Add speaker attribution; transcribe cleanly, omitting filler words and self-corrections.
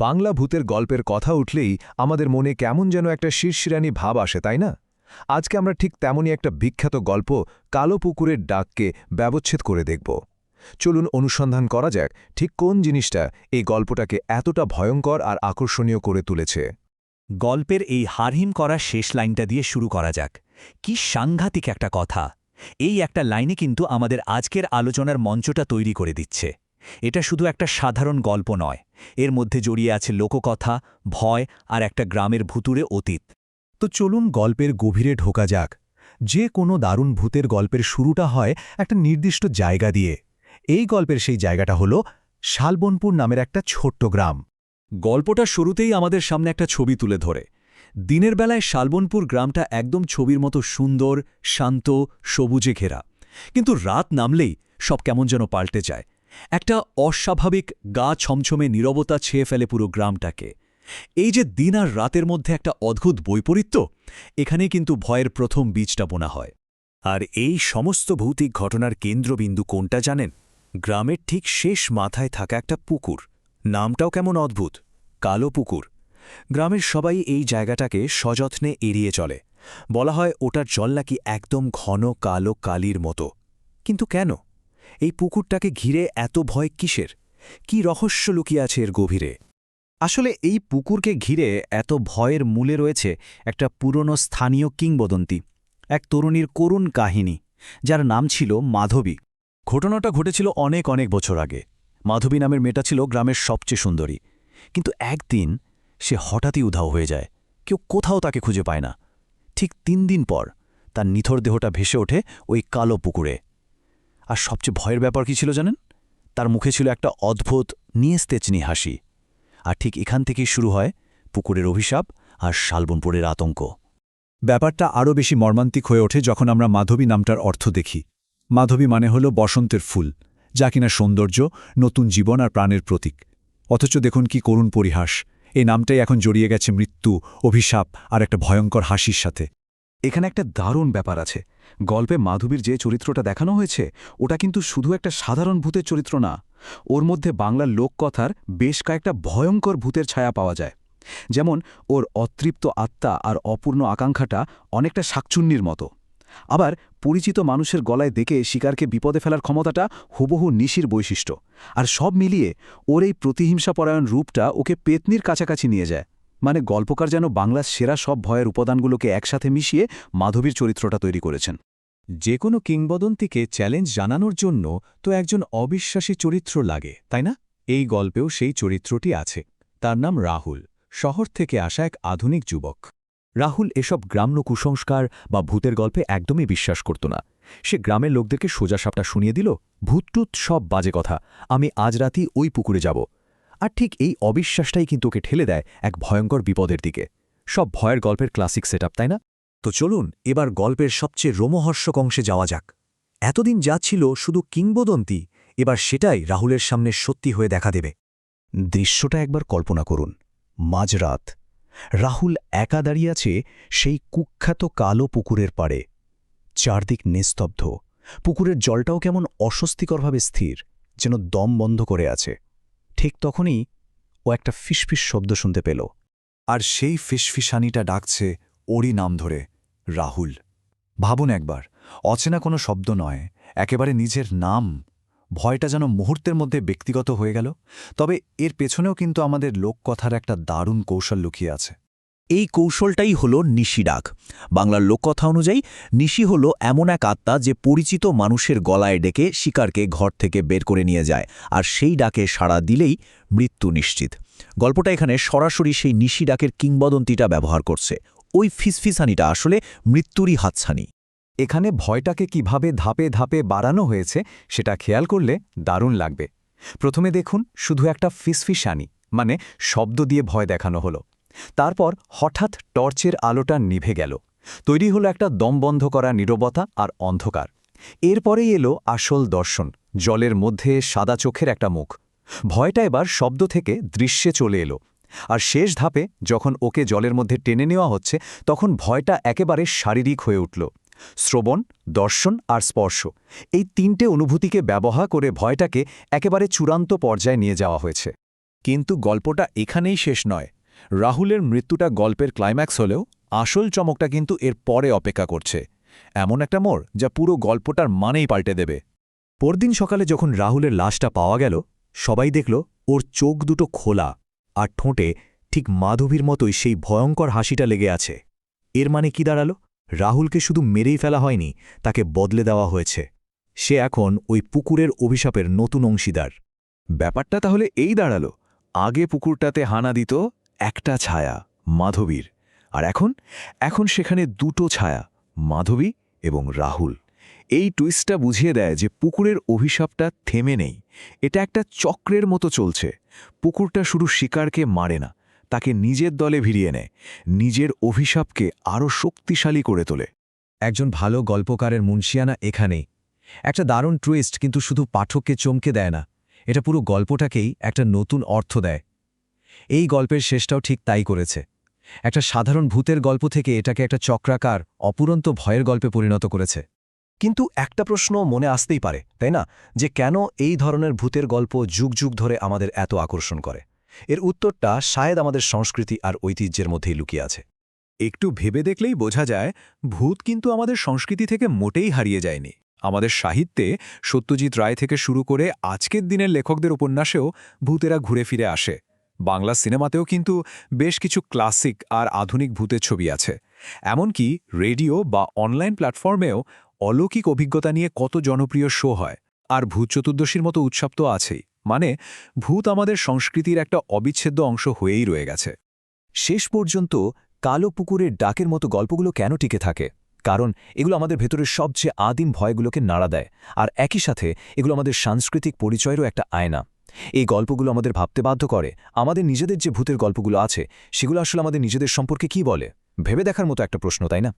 Speaker 1: বাংলা ভূতের গল্পের কথা উঠলেই আমাদের মনে কেমন যেন একটা শিরশিরানি ভাব আসে, তাই না? আজকে আমরা ঠিক তেমনই একটা বিখ্যাত গল্প কালো পুকুরের ডাককে ব্যবচ্ছেদ করে দেখব। চলুন অনুসন্ধান করা যাক ঠিক কোন জিনিসটা এই গল্পটাকে এতটা ভয়ঙ্কর আর আকর্ষণীয় করে তুলেছে।
Speaker 2: গল্পের এই হারহিম করা শেষ লাইনটা দিয়ে শুরু করা যাক। কি সাংঘাতিক একটা কথা! এই একটা লাইনে কিন্তু আমাদের আজকের আলোচনার মঞ্চটা তৈরি করে দিচ্ছে। এটা শুধু একটা সাধারণ গল্প নয়, এর মধ্যে জড়িয়ে আছে লোককথা, ভয় আর একটা গ্রামের ভুতুড়ে অতীত।
Speaker 3: তো চলুন গল্পের গভীরে ঢোকা যাক। যে কোনো দারুণ ভূতের গল্পের শুরুটা হয় একটা নির্দিষ্ট জায়গা দিয়ে। এই গল্পের সেই জায়গাটা হল শালবনপুর নামের একটা ছোট্ট গ্রাম।
Speaker 2: গল্পটা শুরুতেই আমাদের সামনে একটা ছবি তুলে ধরে। দিনের বেলায় শালবনপুর গ্রামটা একদম ছবির মতো সুন্দর, শান্ত, সবুজে ঘেরা। কিন্তু রাত নামলেই সব কেমন যেন পাল্টে যায়। একটা অস্বাভাবিক গা ছমছমে নীরবতা ছেয়ে ফেলে পুরো গ্রামটাকে। এই যে দিন আর রাতের মধ্যে একটা অদ্ভুত বৈপরীত্য, এখানেই কিন্তু ভয়ের প্রথম বীজটা বোনা হয়। আর এই সমস্ত ভৌতিক ঘটনার কেন্দ্রবিন্দু কোনটা জানেন? গ্রামের ঠিক শেষ মাথায় থাকা একটা পুকুর। নামটাও কেমন অদ্ভুত, কালো পুকুর। গ্রামের সবাই এই জায়গাটাকে সযত্নে এড়িয়ে চলে। বলা হয় ওটার জল নাকি একদম ঘন কালো কালির মতো। কিন্তু কেন? এই পুকুরটাকে ঘিরে এত ভয় কিসের? কি রহস্য লুকিয়ে আছে এর গভীরে?
Speaker 4: আসলে এই পুকুরকে ঘিরে এত ভয়ের মূলে রয়েছে একটা পুরনো স্থানীয় কিংবদন্তি, এক তরুণীর করুণ কাহিনী, যার নাম ছিল মাধবী। ঘটনাটা ঘটেছিল অনেক অনেক বছর আগে। মাধবী নামের মেয়েটা ছিল গ্রামের সবচেয়ে সুন্দরী। কিন্তু একদিন সে হঠাৎই উধাও হয়ে যায়। কেউ কোথাও তাকে খুঁজে পায় না। ঠিক ৩ দিন পর তার নিথর দেহটা ভেসে ওঠে ওই কালো পুকুরে। আর সবচেয়ে ভয়ের ব্যাপার কি ছিল জানেন? তার মুখে ছিল একটা অদ্ভুত নিস্তেজনি হাসি। আর ঠিক এখান থেকেই শুরু হয় পুকুরের অভিশাপ আর শালবনপুরের আতঙ্ক।
Speaker 3: ব্যাপারটা আরও বেশি মর্মান্তিক হয়ে ওঠে যখন আমরা মাধবী নামটার অর্থ দেখি। মাধবী মানে হল বসন্তের ফুল, যা কিনা সৌন্দর্য, নতুন জীবন আর প্রাণের প্রতীক। অথচ দেখুন কি করুণ পরিহাস, এই নামটাই এখন জড়িয়ে গেছে মৃত্যু, অভিশাপ আর একটা ভয়ঙ্কর হাসির সাথে।
Speaker 5: এখানে একটা দারুণ ব্যাপার আছে। গল্পে মাধবীর যে চরিত্রটা দেখানো হয়েছে ওটা কিন্তু শুধু একটা সাধারণ ভূতের চরিত্র না। ওর মধ্যে বাংলার লোককথার বেশ কয়েকটা ভয়ঙ্কর ভূতের ছায়া পাওয়া যায়। যেমন ওর অতৃপ্ত আত্মা আর অপূর্ণ আকাঙ্ক্ষাটা অনেকটা শাকচুন্নির মতো। আবার পরিচিত মানুষের গলায় দেখে শিকারকে বিপদে ফেলার ক্ষমতাটা হুবহু নিশির বৈশিষ্ট্য। আর সব মিলিয়ে ওর এই প্রতিহিংসাপরায়ণ রূপটা ওকে পেতনির কাছাকাছি নিয়ে যায়। মানে গল্পকার যেন বাংলার সেরা সব ভয়ের উপাদানগুলোকে একসাথে মিশিয়ে মাধবীর চরিত্রটা তৈরি করেছেন।
Speaker 2: যে কোনো কিংবদন্তিকে চ্যালেঞ্জ জানানোর জন্য তো একজন অবিশ্বাসী চরিত্র লাগে, তাই না? এই গল্পেও সেই চরিত্রটি আছে। তার নাম রাহুল, শহর থেকে আসা এক আধুনিক যুবক।
Speaker 3: রাহুল এসব গ্রাম্য কুসংস্কার বা ভূতের গল্পে একদমই বিশ্বাস করত না। সে গ্রামের লোকদেরকে সোজাসাপটা শুনিয়ে দিল, ভূতটুত সব বাজে কথা, আমি আজ রাতেই ওই পুকুরে যাব। আর ঠিক এই অবিশ্বাসটাই কিন্তু ওকে ঠেলে দেয় এক ভয়ঙ্কর বিপদের দিকে। সব ভয়ের গল্পের ক্লাসিক সেটআপ, তাই না?
Speaker 2: তো চলুন এবার গল্পের সবচেয়ে রোমহর্ষক অংশে যাওয়া যাক। এতদিন যা ছিল শুধু কিংবদন্তি, এবার সেটাই রাহুলের সামনে সত্যি হয়ে দেখা দেবে।
Speaker 3: দৃশ্যটা একবার কল্পনা করুন। মাঝরাত, রাহুল একা দাঁড়িয়ে আছে সেই কুখ্যাত কালো পুকুরের পাড়ে। চারদিক নিস্তব্ধ, পুকুরের জলটাও কেমন অস্বস্তিকরভাবে স্থির, যেন দম বন্ধ করে আছে। ঠিক তখনই ও একটা ফিসফিস শব্দ শুনতে পেল।
Speaker 5: আর সেই ফিসফিসানিটা ডাকছে ওরই নাম ধরে, রাহুল। ভাবুন একবার, অচেনা কোনো শব্দ নয়, একেবারে নিজের নাম। ভয়টা যেন মুহূর্তের মধ্যে ব্যক্তিগত হয়ে গেল। তবে এর পেছনেও কিন্তু আমাদের লোককথার একটা দারুণ কৌশল লুকিয়ে আছে।
Speaker 4: এই কৌশলটাই হল নিশি ডাক। বাংলার লোককথা অনুযায়ী নিশি হল এমন এক আত্মা যে পরিচিত মানুষের গলায় ডেকে শিকারকে ঘর থেকে বের করে নিয়ে যায়, আর সেই ডাকে সাড়া দিলেই মৃত্যু নিশ্চিত। গল্পটা এখানে সরাসরি সেই নিশি ডাকের কিংবদন্তিটা ব্যবহার করছে। ওই ফিসফিসানিটা আসলে মৃত্যুরই হাতছানি।
Speaker 5: এখানে ভয়টাকে কিভাবে ধাপে ধাপে বাড়ানো হয়েছে সেটা খেয়াল করলে দারুণ লাগবে। প্রথমে দেখুন শুধু একটা ফিসফিসানি, মানে শব্দ দিয়ে ভয় দেখানো হলো। তারপর হঠাৎ টর্চের আলোটা নিভে গেল। তৈরি হলো একটা দমবন্ধ করা নীরবতা আর অন্ধকার। এরপরেই এলো আসল দর্শন, জলের মধ্যে সাদা চোখের একটা মুখ। ভয়টা এবার শব্দ থেকে দৃশ্যে চলে এলো। আর শেষ ধাপে যখন ওকে জলের মধ্যে টেনে নেওয়া হচ্ছে, তখন ভয়টা একেবারে শারীরিক হয়ে উঠল। শ্রবণ, দর্শন আর স্পর্শ, এই ৩টে অনুভূতিকে ব্যবহার করে ভয়টাকে একেবারে চূড়ান্ত পর্যায়ে নিয়ে যাওয়া হয়েছে।
Speaker 1: কিন্তু গল্পটা এখানেই শেষ নয়। রাহুলের মৃত্যুটা গল্পের ক্লাইম্যাক্স হলেও আসল চমকটা কিন্তু এর পরে অপেক্ষা করছে। এমন একটা মোড় যা পুরো গল্পটার মানেই পাল্টে দেবে।
Speaker 3: পরদিন সকালে যখন রাহুলের লাশটা পাওয়া গেল, সবাই দেখল ওর চোখ দুটো খোলা আর ঠোঁটে ঠিক মাধবীর মতোই সেই ভয়ঙ্কর হাসিটা লেগে আছে। এর মানে কি দাঁড়ালো? রাহুলকে শুধু মেরেই ফেলা হয়নি, তাকে বদলে দেওয়া হয়েছে। সে এখন ওই পুকুরের অভিশাপের নতুন অংশীদার।
Speaker 1: ব্যাপারটা তাহলে এই দাঁড়ালো, আগে পুকুরটাতে হানা দিত একটা ছায়া, মাধবীর, আর এখন সেখানে দুটো ছায়া, মাধবী এবং রাহুল। এই টুইস্টটা বুঝিয়ে দেয় যে পুকুরের অভিশাপটা থেমে নেই, এটা একটা চক্রের মতো চলছে। পুকুরটা শুধু শিকারকে মারে না, তাকে নিজের দলে ভিড়িয়ে নেয়, নিজের অভিশাপকে আরও শক্তিশালী করে তোলে।
Speaker 3: একজন ভালো গল্পকারের মুনশিয়ানা এখানেই। একটা দারুণ টুইস্ট, কিন্তু শুধু পাঠককে চমকে দেয় না, এটা পুরো গল্পটাকেই একটা নতুন অর্থ দেয়। এই গল্পের শেষটাও ঠিক তাই করেছে। একটা সাধারণ ভূতের গল্প থেকে এটাকে একটা চক্রাকার, অপুরন্ত ভয়ের গল্পে পরিণত করেছে। কিন্তু একটা প্রশ্ন মনে আসতেই পারে, তাই না, যে কেন এই ধরনের ভূতের গল্প যুগ যুগ ধরে আমাদের এত আকর্ষণ করে? এর উত্তরটা শায়দ আমাদের সংস্কৃতি আর ঐতিহ্যের মধ্যেই লুকিয়ে আছে।
Speaker 1: একটু ভেবে দেখলেই বোঝা যায়, ভূত কিন্তু আমাদের সংস্কৃতি থেকে মোটেই হারিয়ে যায়নি। আমাদের সাহিত্যে সত্যজিৎ রায় থেকে শুরু করে আজকের দিনের লেখকদের উপন্যাসেও ভূতেরা ঘুরে ফিরে আসে। বাংলা সিনেমাতেও কিন্তু বেশ কিছু ক্লাসিক আর আধুনিক ভূতের ছবি আছে। এমনকি রেডিও বা অনলাইন প্ল্যাটফর্মেও অলৌকিক অভিজ্ঞতা নিয়ে কত জনপ্রিয় শো হয়। আর ভূত চতুর্দশীর মতো উৎসব তো আছেই। মানে ভূত আমাদের সংস্কৃতির একটা অবিচ্ছেদ্য অংশ হয়েই রয়ে গেছে।
Speaker 3: শেষ পর্যন্ত কালো পুকুরের ডাকের মতো গল্পগুলো কেন টিকে থাকে? কারণ এগুলো আমাদের ভেতরের সবচেয়ে আদিম ভয়গুলোকে নাড়া দেয়, আর একই সাথে এগুলো আমাদের সাংস্কৃতিক পরিচয়েরও একটা আয়না। এই গল্পগুলো আমাদের ভাবতে বাধ্য করে, আমাদের নিজেদের যে ভূতের গল্পগুলো আছে সেগুলো আসলে আমাদের নিজেদের সম্পর্কে কি বলে। ভেবে দেখার মতো একটা প্রশ্ন, তাই না?